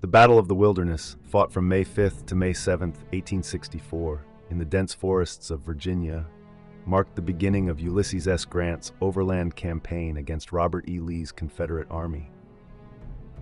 Battle of the Wilderness, fought from May 5th to May 7th, 1864, in the dense forests of Virginia, marked the beginning of Ulysses S. Grant's overland campaign against Robert E. Lee's Confederate Army.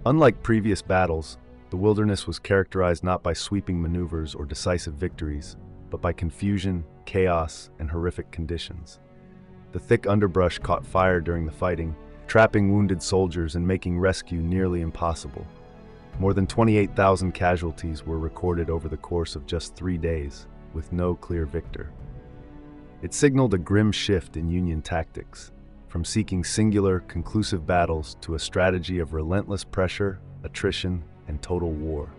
Unlike previous battles, the Wilderness was characterized not by sweeping maneuvers or decisive victories, but by confusion, chaos, and horrific conditions. The thick underbrush caught fire during the fighting, trapping wounded soldiers and making rescue nearly impossible. More than 28,000 casualties were recorded over the course of just 3 days, with no clear victor. It signaled a grim shift in Union tactics, from seeking singular, conclusive battles to a strategy of relentless pressure, attrition, and total war.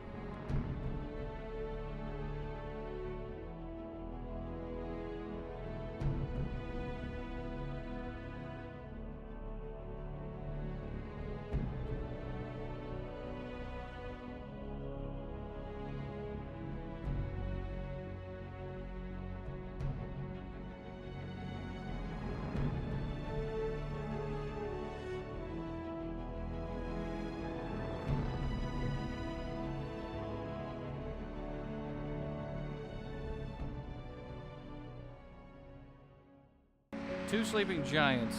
Two sleeping giants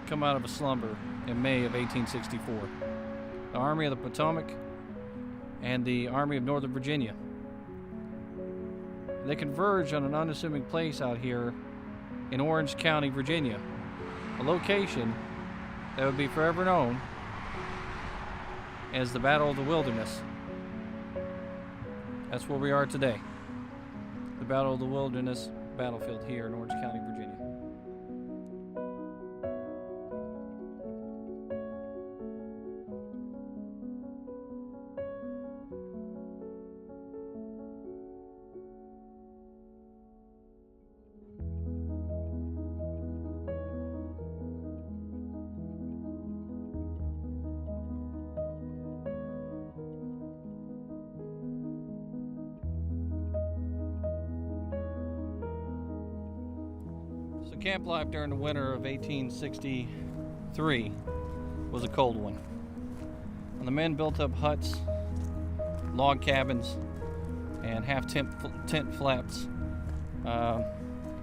come out of a slumber in May of 1864. The Army of the Potomac and the Army of Northern Virginia. They converge on an unassuming place out here in Orange County, Virginia, a location that would be forever known as the Battle of the Wilderness. That's where we are today. The Battle of the Wilderness battlefield here in Orange County, Virginia. So camp life during the winter of 1863 was a cold one. And the men built up huts, log cabins, and half-tent flats,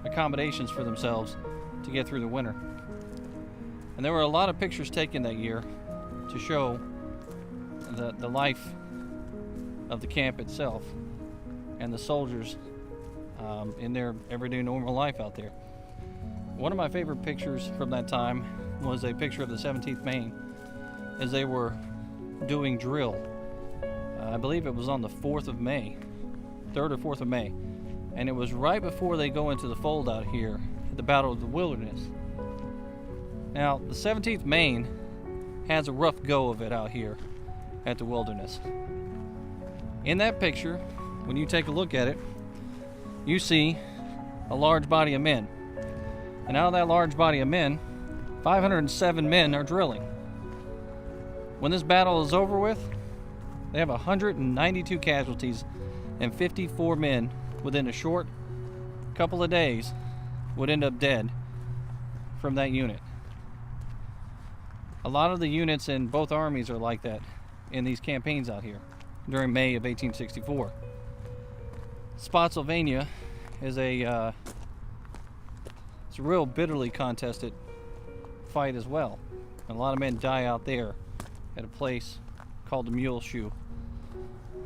accommodations for themselves to get through the winter. And there were a lot of pictures taken that year to show the life of the camp itself and the soldiers in their everyday normal life out there. One of my favorite pictures from that time was a picture of the 17th Maine as they were doing drill. I believe it was on the 4th of May, 3rd or 4th of May, and it was right before they go into the fold out here at the Battle of the Wilderness. Now, the 17th Maine has a rough go of it out here at the Wilderness. In that picture, when you take a look at it, you see a large body of men. And out of that large body of men, 507 men are drilling. When this battle is over with, they have 192 casualties and 54 men within a short couple of days would end up dead from that unit. A lot of the units in both armies are like that in these campaigns out here during May of 1864. Spotsylvania is it's a real bitterly contested fight as well. And a lot of men die out there at a place called the Mule Shoe.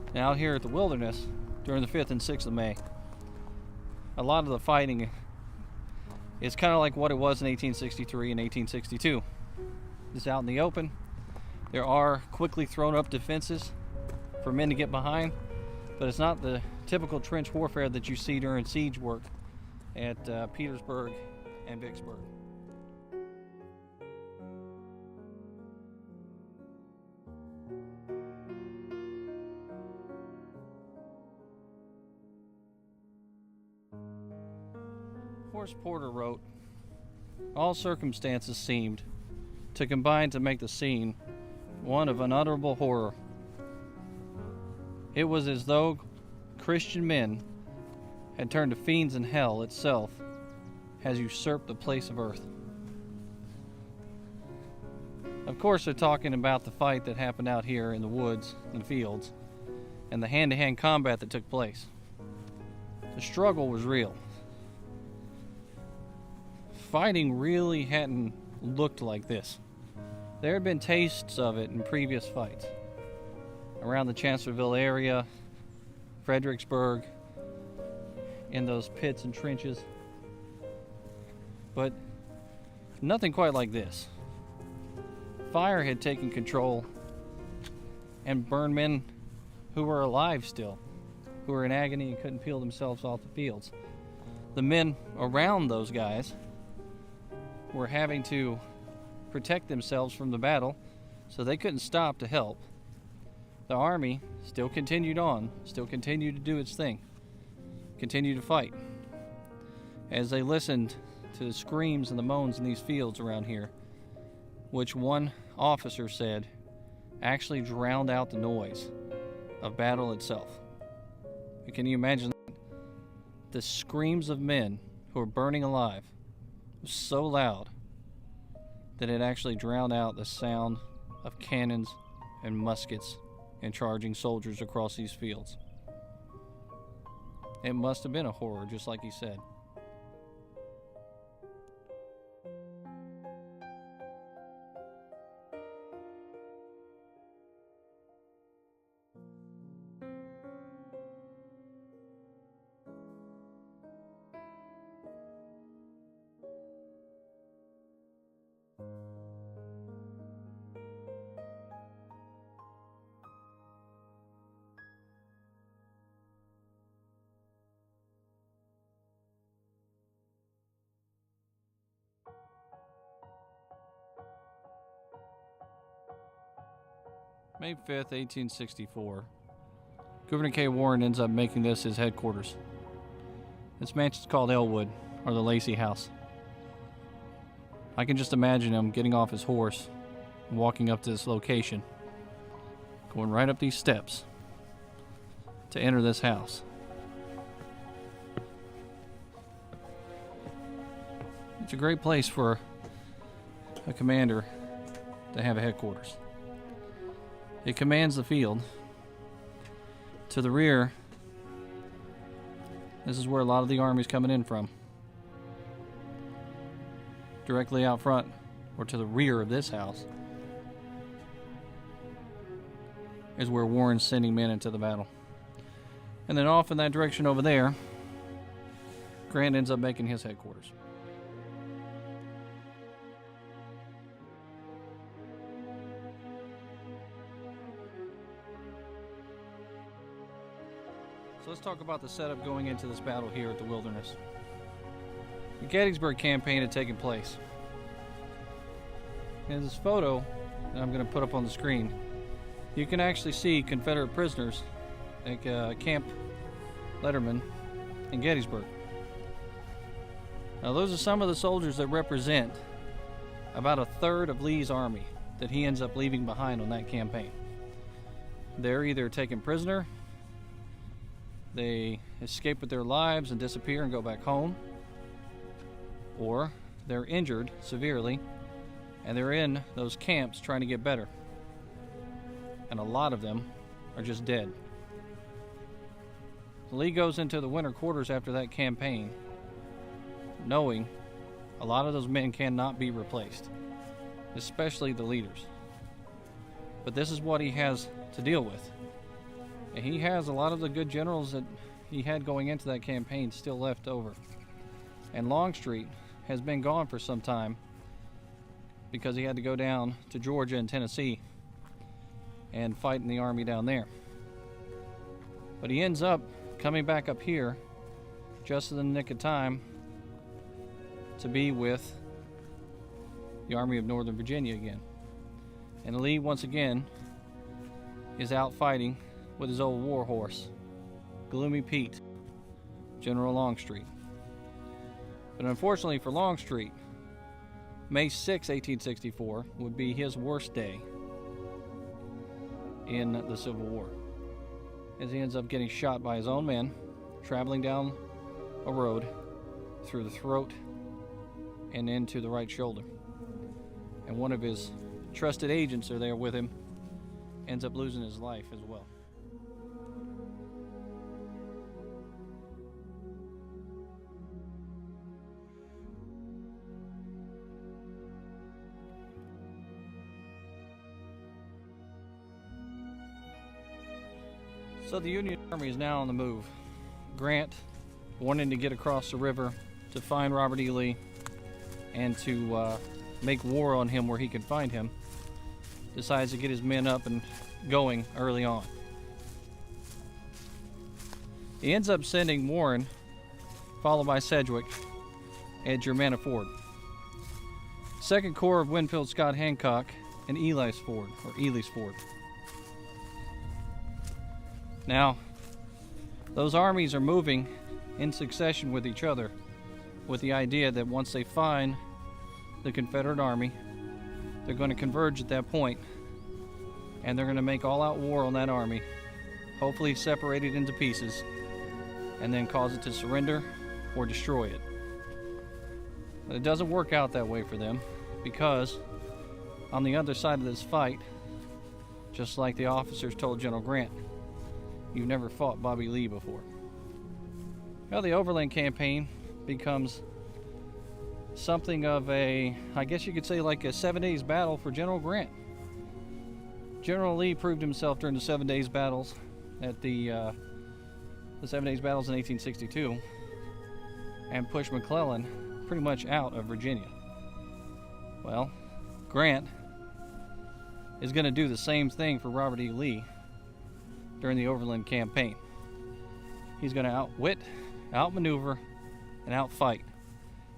And out here at the Wilderness, during the 5th and 6th of May, a lot of the fighting is kind of like what it was in 1863 and 1862. It's out in the open. There are quickly thrown up defenses for men to get behind, but it's not the typical trench warfare that you see during siege work at Petersburg and Vicksburg. Horace Porter wrote, "All circumstances seemed to combine to make the scene one of unutterable horror. It was as though Christian men had turned to fiends, and hell itself has usurped the place of earth." Of course, they're talking about the fight that happened out here in the woods and fields and the hand-to-hand combat that took place. The struggle was real. Fighting really hadn't looked like this. There had been tastes of it in previous fights. Around the Chancellorsville area, Fredericksburg, in those pits and trenches. But nothing quite like this. Fire had taken control and burned men who were alive still, who were in agony and couldn't peel themselves off the fields. The men around those guys were having to protect themselves from the battle, so they couldn't stop to help. The Army still continued on, still continued to do its thing, continued to fight. As they listened to the screams and the moans in these fields around here, which one officer said actually drowned out the noise of battle itself. Can you imagine that? The screams of men who were burning alive was so loud that it actually drowned out the sound of cannons and muskets and charging soldiers across these fields. It must have been a horror, just like he said. May 5th, 1864. Governor K. Warren ends up making this his headquarters. This mansion's called Elwood, or the Lacey House. I can just imagine him getting off his horse and walking up to this location, going right up these steps to enter this house. It's a great place for a commander to have a headquarters. It commands the field. To the rear, this is where a lot of the Army's coming in from. Directly out front, or to the rear of this house, is where Warren's sending men into the battle. And then off in that direction over there, Grant ends up making his headquarters. So let's talk about the setup going into this battle here at the Wilderness. The Gettysburg campaign had taken place. In this photo that I'm going to put up on the screen, you can actually see Confederate prisoners like Camp Letterman in Gettysburg. Now those are some of the soldiers that represent about a third of Lee's army that he ends up leaving behind on that campaign. They're either taken prisoner, they escape with their lives and disappear and go back home, or they're injured severely and they're in those camps trying to get better. And a lot of them are just dead. Lee goes into the winter quarters after that campaign knowing a lot of those men cannot be replaced, especially the leaders. But this is what he has to deal with. And he has a lot of the good generals that he had going into that campaign still left over. And Longstreet has been gone for some time because he had to go down to Georgia and Tennessee and fight in the army down there. But he ends up coming back up here just in the nick of time to be with the Army of Northern Virginia again. And Lee once again is out fighting with his old war horse, Gloomy Pete, General Longstreet. But unfortunately for Longstreet, May 6, 1864 would be his worst day in the Civil War, as he ends up getting shot by his own men traveling down a road through the throat and into the right shoulder. And one of his trusted agents are there with him, ends up losing his life as well. So the Union Army is now on the move. Grant, wanting to get across the river to find Robert E. Lee and to make war on him where he could find him, decides to get his men up and going early on. He ends up sending Warren, followed by Sedgwick, at Germanna Ford. 2nd Corps of Winfield Scott Hancock and Ely's Ford. Now, those armies are moving in succession with each other, with the idea that once they find the Confederate Army, they're going to converge at that point, and they're going to make all-out war on that army, hopefully separate it into pieces, and then cause it to surrender or destroy it. But it doesn't work out that way for them, because on the other side of this fight, just like the officers told General Grant, you've never fought Bobby Lee before. Well, the Overland Campaign becomes something of a, I guess you could say, like a 7 days battle for General Grant. General Lee proved himself during the 7 days battles at the 7 days battles in 1862 and pushed McClellan pretty much out of Virginia. Well, Grant is going to do the same thing for Robert E. Lee during the Overland Campaign. He's going to outwit, outmaneuver, and outfight.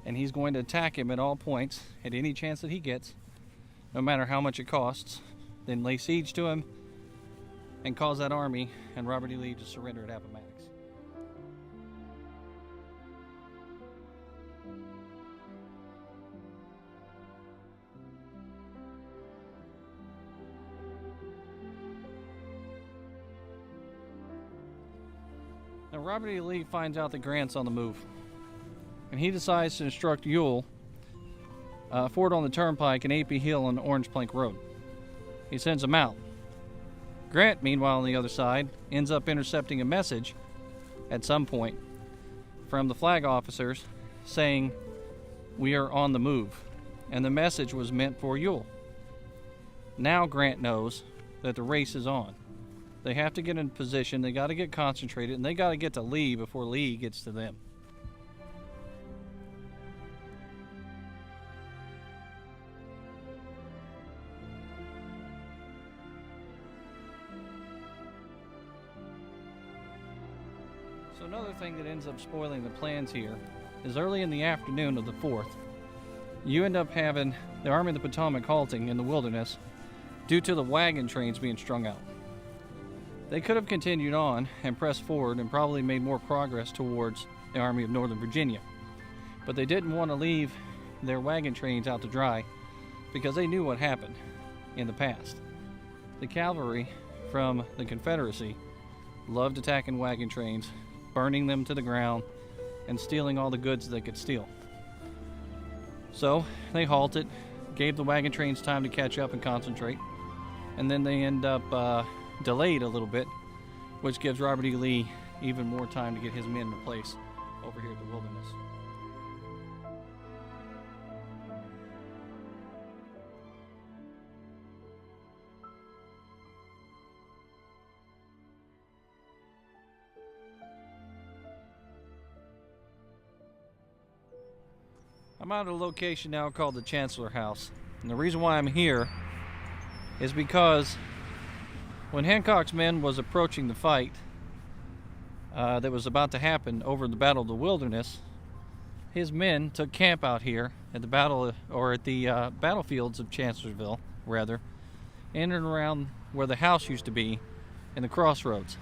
And he's going to attack him at all points, at any chance that he gets, no matter how much it costs, then lay siege to him and cause that army and Robert E. Lee to surrender at Appomattox. Now, Robert E. Lee finds out that Grant's on the move, and he decides to instruct Ewell forward on the turnpike in AP Hill on Orange Plank Road. He sends him out. Grant, meanwhile, on the other side, ends up intercepting a message at some point from the flag officers saying, "We are on the move," and the message was meant for Ewell. Now Grant knows that the race is on. They have to get in position, they got to get concentrated, and they got to get to Lee before Lee gets to them. So another thing that ends up spoiling the plans here is early in the afternoon of the 4th, you end up having the Army of the Potomac halting in the wilderness due to the wagon trains being strung out. They could have continued on and pressed forward and probably made more progress towards the Army of Northern Virginia. But they didn't want to leave their wagon trains out to dry because they knew what happened in the past. The cavalry from the Confederacy loved attacking wagon trains, burning them to the ground, and stealing all the goods they could steal. So they halted, gave the wagon trains time to catch up and concentrate, and then they end up delayed a little bit, which gives Robert E. Lee even more time to get his men in place over here at the wilderness. I'm at a location now called the Chancellor House, and the reason why I'm here is because when Hancock's men was approaching the fight that was about to happen over the Battle of the Wilderness, his men took camp out here at the battlefields of Chancellorsville, rather, in and around where the house used to be in the crossroads.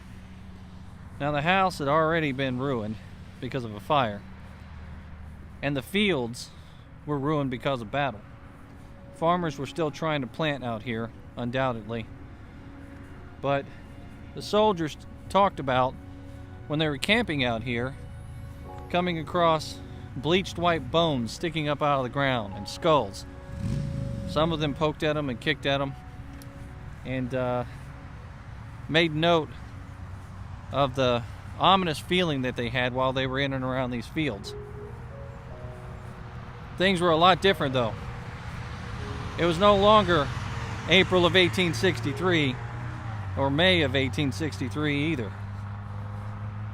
Now the house had already been ruined because of a fire, and the fields were ruined because of battle. Farmers were still trying to plant out here, undoubtedly. But the soldiers talked about, when they were camping out here, coming across bleached white bones sticking up out of the ground and skulls. Some of them poked at them and kicked at them, and made note of the ominous feeling that they had while they were in and around these fields. Things were a lot different, though. It was no longer April of 1863 or May of 1863 either.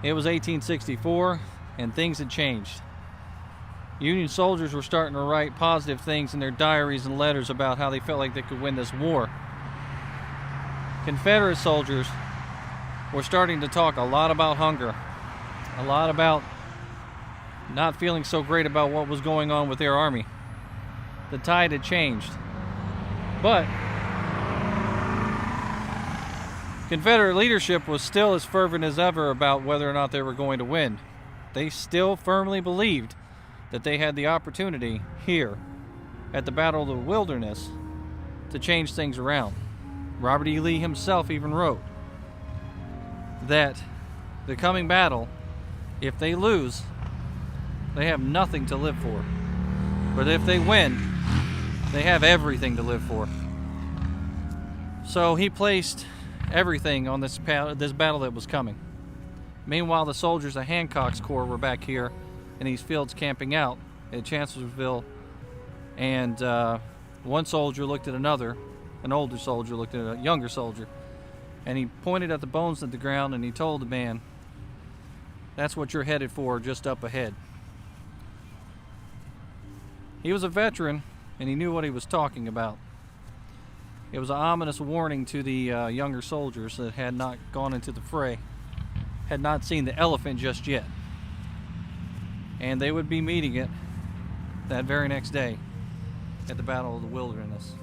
It was 1864, and things had changed. Union soldiers were starting to write positive things in their diaries and letters about how they felt like they could win this war. Confederate soldiers were starting to talk a lot about hunger, a lot about not feeling so great about what was going on with their army. The tide had changed. But Confederate leadership was still as fervent as ever about whether or not they were going to win. They still firmly believed that they had the opportunity here at the Battle of the Wilderness to change things around. Robert E. Lee himself even wrote that the coming battle, if they lose, they have nothing to live for. But if they win, they have everything to live for. So he placed everything on this battle that was coming. Meanwhile, the soldiers of Hancock's corps were back here in these fields camping out at Chancellorsville, and one soldier looked at another, an older soldier looked at a younger soldier, and he pointed at the bones at the ground and he told the man, "That's what you're headed for, just up ahead." He was a veteran and he knew what he was talking about. It was an ominous warning to the younger soldiers that had not gone into the fray, had not seen the elephant just yet. And they would be meeting it that very next day at the Battle of the Wilderness.